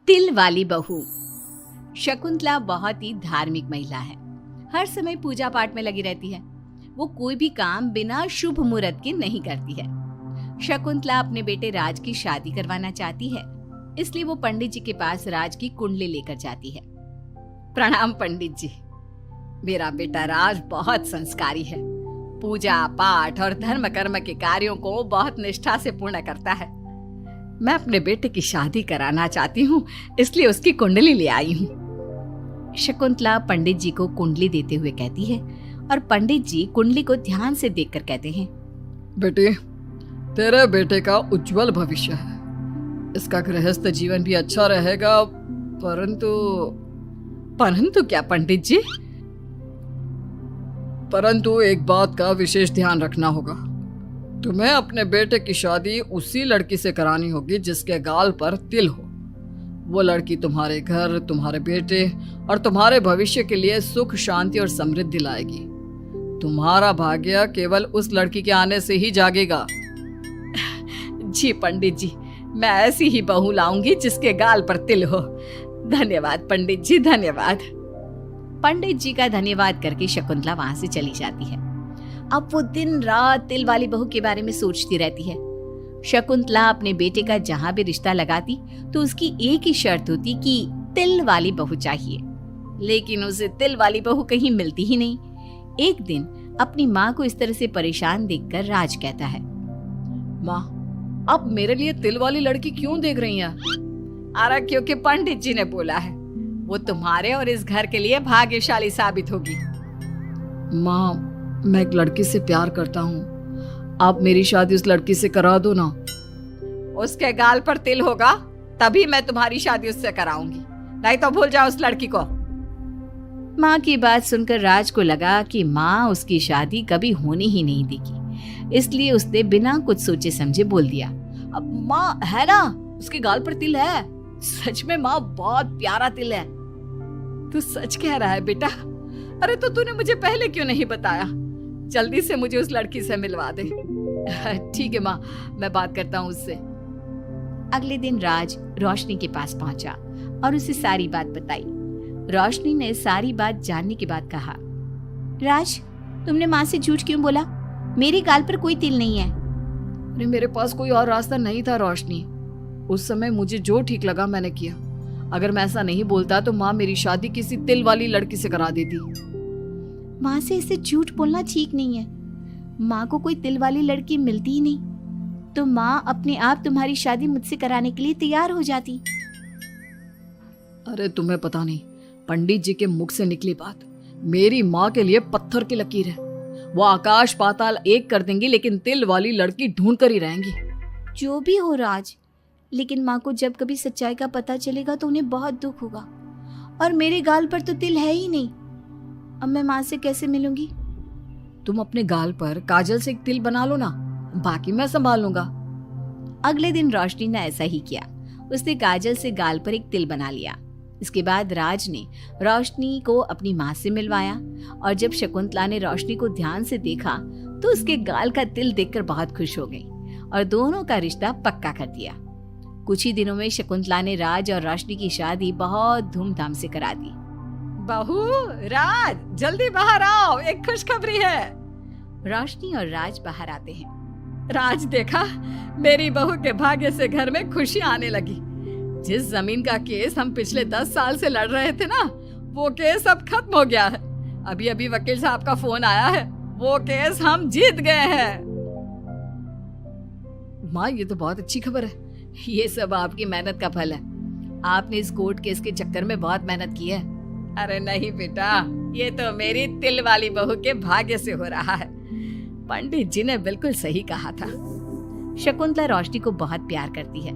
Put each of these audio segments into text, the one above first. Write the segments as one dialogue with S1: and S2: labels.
S1: तिल वाली बहू। शकुंतला बहुत ही धार्मिक महिला है। हर समय पूजा पाठ में लगी रहती है। वो कोई भी काम बिना शुभ मुहूर्त के नहीं करती है। शकुंतला अपने बेटे राज की शादी करवाना चाहती है, इसलिए वो पंडित जी के पास राज की कुंडली लेकर जाती है। प्रणाम पंडित जी, मेरा बेटा राज बहुत संस्कारी है। पूजा पाठ और धर्म कर्म के कार्यों को बहुत निष्ठा से पूर्ण करता है। मैं अपने बेटे की शादी कराना चाहती हूँ, इसलिए उसकी कुंडली ले आई हूँ। शकुंतला पंडित जी को कुंडली देते हुए कहती है और पंडित जी कुंडली को ध्यान से देखकर कहते हैं,
S2: बेटे, तेरे बेटे का उज्जवल भविष्य है। इसका गृहस्थ जीवन भी अच्छा रहेगा,
S1: परंतु क्या पंडित जी?
S2: परंतु एक बात का विशेष ध्यान रखना होगा। तुम्हें अपने बेटे की शादी उसी लड़की से करानी होगी जिसके गाल पर तिल हो। वो लड़की तुम्हारे घर, तुम्हारे बेटे और तुम्हारे भविष्य के लिए सुख, शांति और समृद्धि लाएगी। तुम्हारा भाग्य केवल उस लड़की के आने से ही जागेगा।
S1: जी पंडित जी, मैं ऐसी ही बहू लाऊंगी जिसके गाल पर तिल हो। धन्यवाद पंडित जी, धन्यवाद। पंडित जी का धन्यवाद करके शकुंतला वहां से चली जाती है। अब वो दिन रात तिल वाली बहू के बारे में सोचती रहती है। शकुंतला अपने बेटे का जहां भी रिश्ता लगाती तो उसकी एक ही शर्त होती कि तिल वाली बहू चाहिए, लेकिन उसे तिल वाली बहू कहीं मिलती ही नहीं। एक दिन अपनी माँ को इस तरह से परेशान देखकर राज कहता है,
S2: माँ, आप मेरे लिए तिल वाली लड़की क्यों देख रही हैं?
S1: अरे क्योंकि पंडित जी ने बोला है, वो तुम्हारे और इस घर के लिए भाग्यशाली साबित होगी।
S2: माँ, मैं एक लड़की से प्यार करता हूँ। आप मेरी शादी उस लड़की से करा दो ना।
S1: उसके गाल पर तिल होगा तभी मैं तुम्हारी शादी उससे कराऊंगी, नहीं तो भूल जाओ उस लड़की को। माँ की बात सुनकर राज को लगा कि माँ उसकी शादी कभी होने ही नहीं देगी, इसलिए उसने बिना कुछ सोचे समझे बोल दिया, अब माँ है ना, उसके गाल पर तिल है। सच में माँ, बहुत प्यारा तिल है। तू सच कह रहा है बेटा? अरे तो तूने मुझे पहले क्यों नहीं बताया? जल्दी से मुझे उस लड़की से मिलवा दे। ठीक है माँ, मैं बात करता हूँ उससे। अगले दिन राज रोशनी के पास पहुंचा और उसे सारी बात बताई। रोशनी ने सारी बात जानने के बाद कहा, राज, तुमने माँ से झूठ क्यों बोला? मेरे गाल पर कोई तिल नहीं है।
S2: अरे मेरे पास कोई और रास्ता नहीं था रोशनी। उस समय मुझे जो ठीक लगा मैंने किया। अगर मैं ऐसा नहीं बोलता तो माँ मेरी शादी किसी तिल वाली लड़की से करा देती।
S1: माँ से इसे झूठ बोलना ठीक नहीं है। माँ को कोई तिल वाली लड़की मिलती ही नहीं, तो माँ अपने आप तुम्हारी शादी मुझसे कराने के लिए तैयार हो जाती।
S2: अरे तुम्हें पता नहीं, पंडित जी के मुख से निकली बात मेरी माँ के लिए पत्थर की लकीर है। वो आकाश पाताल एक कर देंगी, लेकिन तिल वाली लड़की ढूंढ कर ही रहेंगी।
S1: जो भी हो राज, लेकिन माँ को जब कभी सच्चाई का पता चलेगा तो उन्हें बहुत दुख होगा। और मेरे गाल पर तो तिल है ही नहीं, अब मैं माँ से कैसे मिलूंगी?
S2: तुम अपने गाल पर काजल से एक तिल बना लो ना, बाकी मैं संभाल लूंगा।
S1: अगले दिन रोशनी ने ऐसा ही किया। उसने काजल से गाल पर एक तिल बना लिया। इसके बाद राज ने रोशनी को अपनी माँ से मिलवाया, और जब शकुंतला ने रोशनी को ध्यान से देखा तो उसके गाल का तिल देखकर बहुत खुश हो गई और दोनों का रिश्ता पक्का कर दिया। कुछ ही दिनों में शकुंतला ने राज और रोशनी की शादी बहुत धूमधाम से करा दी। बहू, राज, जल्दी बाहर आओ, एक खुशखबरी है। रोशनी और राज बाहर आते हैं। राज, देखा, मेरी बहू के भाग्य से घर में खुशी आने लगी। जिस जमीन का केस हम पिछले 10 साल से लड़ रहे थे ना, वो केस अब खत्म हो गया है। अभी अभी वकील साहब का फोन आया है, वो केस हम जीत गए हैं।
S2: माँ, ये तो बहुत अच्छी खबर है।
S1: ये सब आपकी मेहनत का फल है। आपने इस कोर्ट केस के चक्कर में बहुत मेहनत की है। अरे नहीं बेटा, ये तो मेरी तिल वाली बहू के भाग्य से हो रहा है। पंडित जी ने बिल्कुल सही कहा था। शकुंतला रोशनी को बहुत प्यार करती है,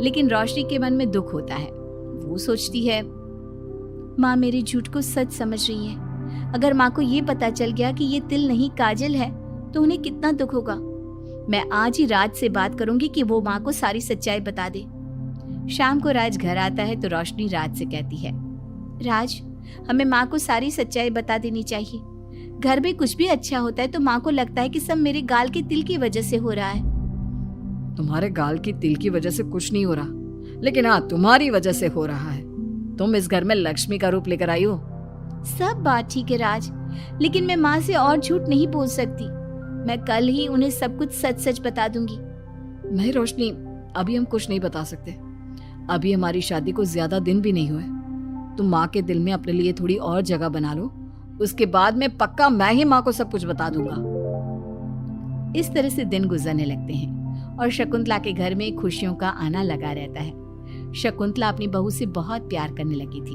S1: लेकिन रोशनी के मन में दुख होता है। वो सोचती है, माँ मेरे झूठ को सच समझ रही है। अगर माँ को ये पता चल गया कि ये तिल नहीं काजल है तो उन्हें कितना दुख होगा। मैं आज ही राज से बात करूंगी कि वो माँ को सारी सच्चाई बता दे। शाम को राज घर आता है तो रोशनी राज से कहती है, राज, हमें माँ को सारी सच्चाई बता देनी चाहिए। घर में कुछ भी अच्छा होता है तो माँ को लगता है कि सब मेरे गाल के तिल की वजह से हो रहा है।
S2: तुम्हारे गाल की तिल की वजह से कुछ नहीं हो रहा। लेकिन हाँ, तुम्हारी वजह से हो रहा है। तुम इस घर में लक्ष्मी का रूप लेकर आई हो।
S3: सब बात ठीक है राज, लेकिन मैं माँ से और झूठ नहीं बोल सकती। मैं कल ही उन्हें सब कुछ सच सच बता दूंगी।
S2: नहीं रोशनी, अभी हम कुछ नहीं बता सकते। अभी हमारी शादी को ज्यादा दिन भी नहीं हुए। तुम माँ के दिल में अपने लिए थोड़ी और जगह बना लो, उसके बाद में पक्का मैं ही माँ को सब कुछ बता दूंगा।
S3: इस तरह से दिन गुजरने लगते हैं और शकुंतला के घर में खुशियों का आना लगा रहता है। शकुंतला अपनी बहू से बहुत प्यार करने लगी थी।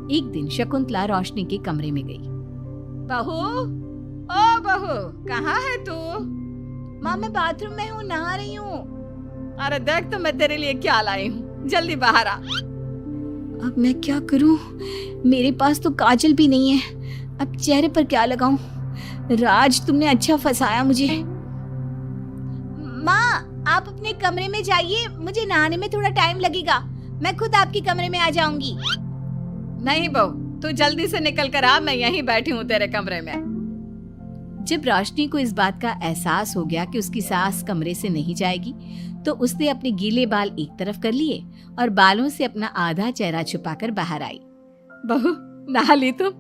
S3: एक दिन शकुंतला रोशनी के कमरे में गई।
S1: बहू, ओ बहू, कहाँ है तू?
S3: माँ मैं बाथरूम में हूँ, नहा रही हूँ।
S1: अरे देख तो मैं तेरे लिए क्या लाई हूँ, जल्दी बाहर आ।
S3: अब मैं क्या करूँ? मेरे पास तो काजल भी नहीं है, अब चेहरे पर क्या लगाऊं? राज तुमने अच्छा फंसाया मुझे। माँ आप अपने कमरे में जाइए, मुझे नहाने में थोड़ा टाइम लगेगा। मैं खुद आपके कमरे में आ जाऊंगी।
S1: नहीं बहू, तू जल्दी से निकल कर आ, मैं यहीं बैठी हूँ तेरे कमरे में।
S3: जब रोशनी को इस बात का एहसास हो गया कि उसकी सास कमरे से नहीं जाएगी, तो उसने अपने गीले बाल एक तरफ कर लिए और बालों से अपना आधा चेहरा छुपाकर बाहर आई।
S1: बहू नहा ली तुम?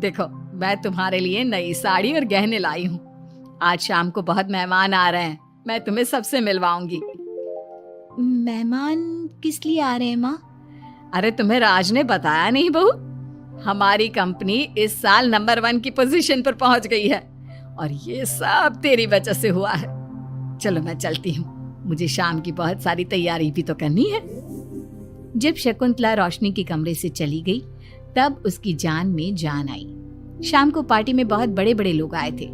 S1: देखो मैं तुम्हारे लिए नई साड़ी और गहने लाई हूँ। आज शाम को बहुत मेहमान आ रहे हैं, मैं तुम्हें सबसे मिलवाऊंगी।
S3: मेहमान किस लिए आ रहे हैं माँ?
S1: अरे तुम्हें राज ने बताया नहीं बहू? हमारी कंपनी इस साल नंबर 1 की पोजीशन पर पहुंच गई है और ये सब तेरी वजह से हुआ है। चलो मैं चलती हूँ, मुझे शाम की बहुत सारी तैयारी भी तो करनी है।
S3: जब शकुंतला रोशनी के कमरे से चली गई, तब उसकी जान में जान आई। शाम को पार्टी में बहुत बड़े बड़े लोग आए थे।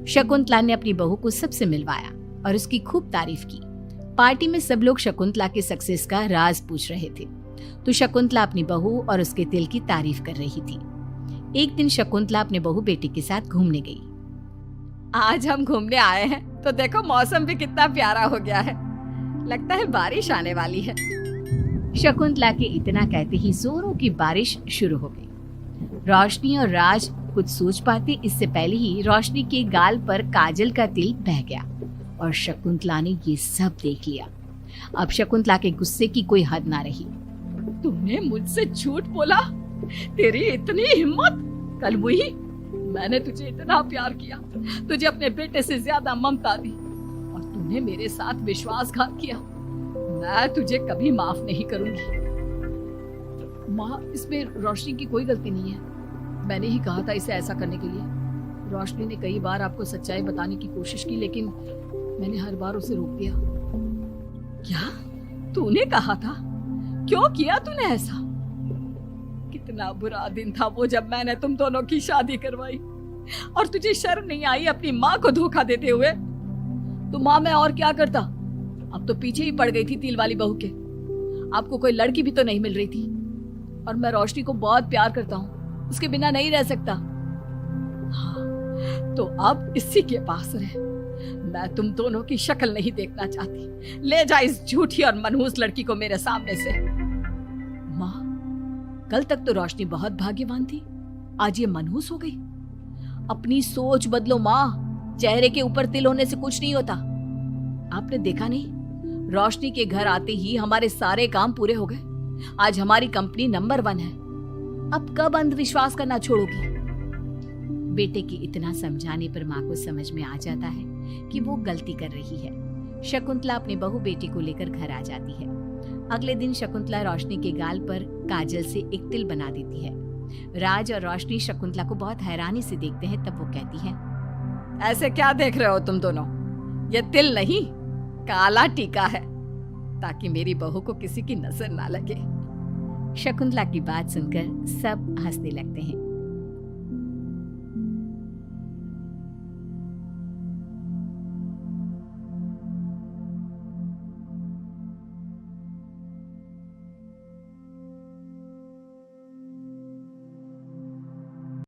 S3: शकुंतला ने अपनी बहू को सबसे मिलवाया और उसकी खूब तारीफ की। पार्टी में सब लोग शकुंतला के सक्सेस का राज पूछ रहे थे, तो शकुंतला अपनी बहू और उसके दिल की तारीफ कर रही थी। एक दिन शकुंतला अपने बहू बेटी के साथ घूमने गई।
S1: आज हम घूमने आए हैं तो देखो मौसम भी कितना प्यारा हो गया है, लगता है बारिश आने वाली है।
S3: शकुंतला के इतना कहते ही जोरों की बारिश शुरू हो गई। रोशनी और राज कुछ सोच पाते इससे पहले ही रोशनी के गाल पर काजल का तिल बह गया और शकुंतला ने ये सब देख लिया। अब शकुंतला के गुस्से की कोई हद ना रही।
S1: तुमने मुझसे झूठ बोला? तेरी इतनी हिम्मत! कल वही मैंने तुझे इतना प्यार किया, तुझे अपने बेटे से ज्यादा ममता दी और तूने मेरे साथ विश्वासघात किया। मैं तुझे कभी माफ नहीं करूंगी।
S2: माँ, इसमें रोशनी की कोई गलती नहीं है। मैंने ही कहा था इसे ऐसा करने के लिए। रोशनी ने कई बार आपको सच्चाई बताने की कोशिश की, लेकिन मैंने हर बार उसे रोक दिया।
S1: क्या तूने कहा था? क्यों किया तूने ऐसा? कितना बुरा दिन था वो जब मैंने तुम दोनों की शादी करवाई और तुझे शर्म नहीं आई अपनी माँ को धोखा देते हुए?
S2: तो माँ मैं और क्या करता? अब तो पीछे ही पड़ गई थी तिल वाली बहू के। आपको कोई लड़की भी तो नहीं मिल रही थी और मैं रोशनी को बहुत प्यार करता हूँ, उसके बिना नहीं रह सकता।
S1: हाँ, तो अब इसी के पास रहे। मैं तुम दोनों की शक्ल नहीं देखना चाहती। ले जा इस झूठी और मनहूस लड़की को मेरे सामने से।
S2: माँ, कल तक तो रोशनी बहुत भाग्यवान थी, आज ये मनहूस हो गई। अपनी सोच बदलो माँ, चेहरे के ऊपर तिल होने से कुछ नहीं होता। आपने देखा नहीं, रोशनी के घर आते ही हमारे सारे काम पूरे हो गए। आज हमारी कंपनी नंबर 1 है। अब कब अंधविश्वास करना छोड़ोगी? बेटे की इतना समझाने पर माँ को समझ में आ जाता है कि वो गलती कर रही है। शकुंतला अपनी बहू बेटी को लेकर घर आ जाती है। अगले दिन शकुंतला रोशनी के गाल पर काजल से एक तिल बना देती है। राज और रोशनी शकुंतला को बहुत हैरानी से देखते हैं। तब वो कहती है,
S1: ऐसे क्या देख रहे हो तुम दोनों? ये तिल नहीं, काला टीका है, ताकि मेरी बहू को किसी की नजर ना लगे।
S3: शकुंतला की बात सुनकर सब हंसने लगते हैं।